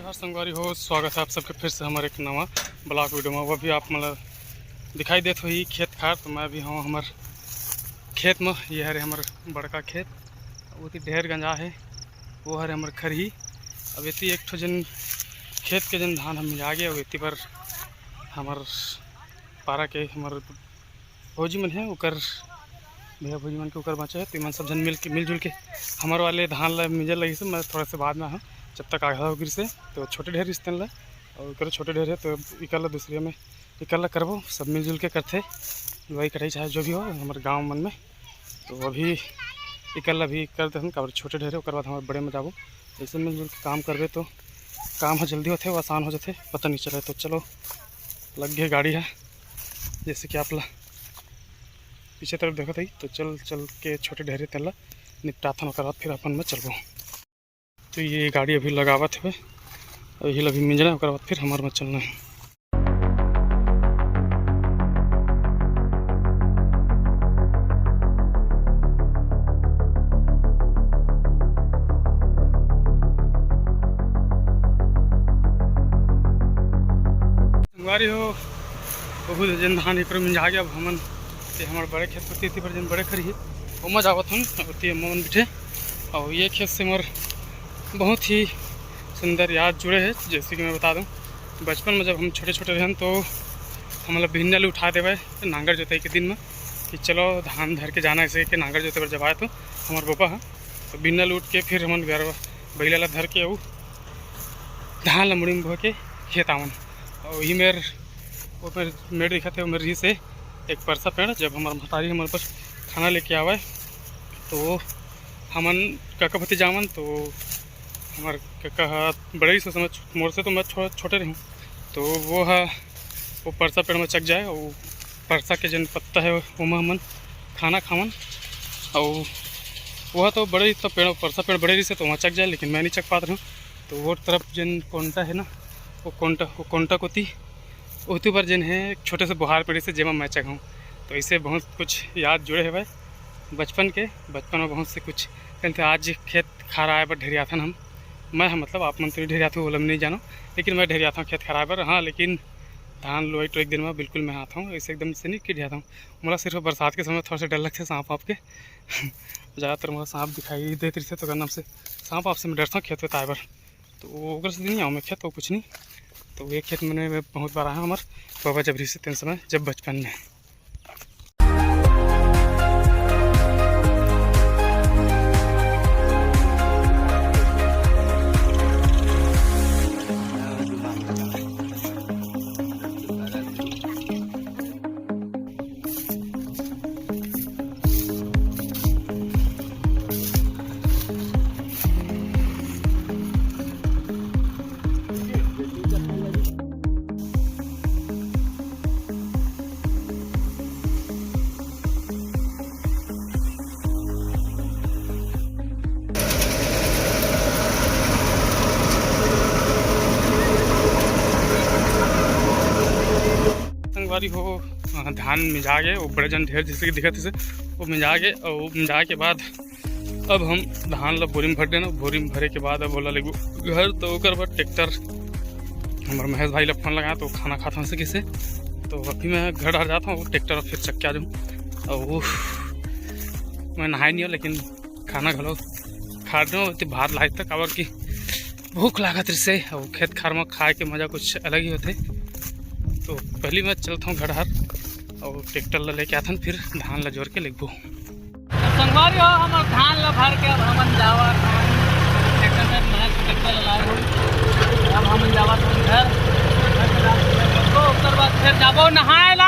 नमस्कार संगवारी हो, स्वागत है आप सबके फिर से हमारे एक नवा ब्लॉग वीडियो में। वो भी आप मतलब दिखाई देते हो ही खेत खार। तो मैं भी हूँ हमार खेत में। ये हरे हमार बड़का खेत, वो ढेर गंजा है। वो हरे हमार खरही। अब इतनी एक ठो जन खेत के जन धान हम मिला गए। अब इतनी पर हमार पारा के हमार भौजी मन है ओकर भैया भौजी मन के ओकर बचे है। तो मन सब जन मिलजुल के हमारे वाले धान ला मिजल लगी से। मैं थोड़ा से बाद में हूँ जब तक आधा हो गिर से तो छोटे ढेर रिश्ते ला और कर छोटे ढेर है तो इकल्ला दूसरे में इकल्ला करबो। सब मिलजुल के करते लुआई कटाई चाहे जो भी हो हमारे गाँव मन में। तो अभी इकल्ला भी कर दे काबर छोटे ढेर है। बाद हमारे बड़े में जाबो। ऐसे मिलजुल के काम करबे तो काम जल्दी होते आसान हो जाते, पता नहीं चले। तो चलो लग गए गाड़ी है जैसे कि आप ला पीछे तरफ देखो थी। तो चल के छोटे ढेरे तेला निपटाथन कर फिर अपन में चलबो। तो ये गाड़ी अभी लगावत है, यही अभी मिंजना कर बाद फिर हमारे में चलना है। संगवारी हो बहुत जन धान एक मिंजा गया। अब हमन हमारे बड़े खेत होती पर जन बड़े खरी है वो मजा आवत हन होती मन बिठे। और ये खेत से मोर बहुत ही सुंदर याद जुड़े हैं। जैसे कि मैं बता दूं, बचपन में जब हम छोटे छोटे रहन तो हम मतलब भिन्नल उठा देवे नांगर जोताई के दिन में कि चलो धान धर के जाना। ऐसे कि नांगर जोते पर जब आए तो हमारे पापा है तो बिन्नल उठ के फिर हम घर बैला ला धर के वो धान लमड़ी में बो के खेत आवन। और वही मेरे दिखा थे मेरे से एक परसा पेड़। जब हमारे महतारी हमारे पास खाना लेके आवे तो हमन काका भती जावन। तो हमारे काका बड़े ही समझ मोर से तो मैं छोटे रहूँ। तो वो परसा पेड़ में चक जाए और परसा के जन पत्ता है वो में हमन खाना खावन। और वह तो बड़े तो पेड़ परसा पेड़ बड़े रही से तो वहाँ चक जाए, लेकिन मैं नहीं चक पाता रहूँ। तो वो तरफ जन कोंटा है ना, वो कोंटा कोती उसी पर जन है एक छोटे से बुहार पेड़ी से जेमा मैं चकाऊँ। तो ऐसे बहुत कुछ याद जुड़े है भाई बचपन में बहुत से कुछ कहते। आज खेत खा रहा है पर ढेरिया था हम मैं मतलब आप मन तो ढेरिया था वो नहीं जानो, लेकिन मैं ढेरिया था खेत खराब पर। हाँ, लेकिन धान लोई तो एक दिन में बिल्कुल मैं आता हूँ। ऐसे एकदम से नहीं कि ढेरिया था। मुझे सिर्फ बरसात के समय थोड़ा सा डर लगता है सांप आप के ज़्यादातर मुझे सांप दिखाई देते रहे। तो करना से सांप आपसे मैं डरता हूँ खेत में ताइबर। तो अगर से नहीं आऊँ मैं खेत तो कुछ नहीं। तो ये खेत मैंने बहुत बार आया हमारे बाबा जबरी से तीन समय जब बचपन में। हो धान मिजा गए वो बड़े जन ढेर जैसे कि दिखा थे वो मिजा गए। और वो मिजा के बाद अब हम धान ला बोरी में भर देना। बोरी में भरे के बाद अब बोला लगे घर। तो ओकर बाद ट्रैक्टर हमारे महेश भाई ला फोन लगाया तो खाना खाता हूँ से किसे। तो अभी मैं घर आ जाता हूँ ट्रैक्टर फिर चक के आ जाऊँ। और वो मैं नहाई नहीं हो लेकिन खाना घलो खा दूँ बाहर लाए तक और कि भूख लागत से। और खेत खार में खाए के मज़ा कुछ अलग ही होते। तो पहली मैं चलता हूँ घर हर और ट्रैक्टर ला लेके आता फिर धान ला जोड़ के लिखबो। संगवारी हो हम धान ला भर के अब हमन जावा ट्रैक्टर लाए हो। अब हमन जावा घर तो उसके बाद फिर जाबो नहाए ला।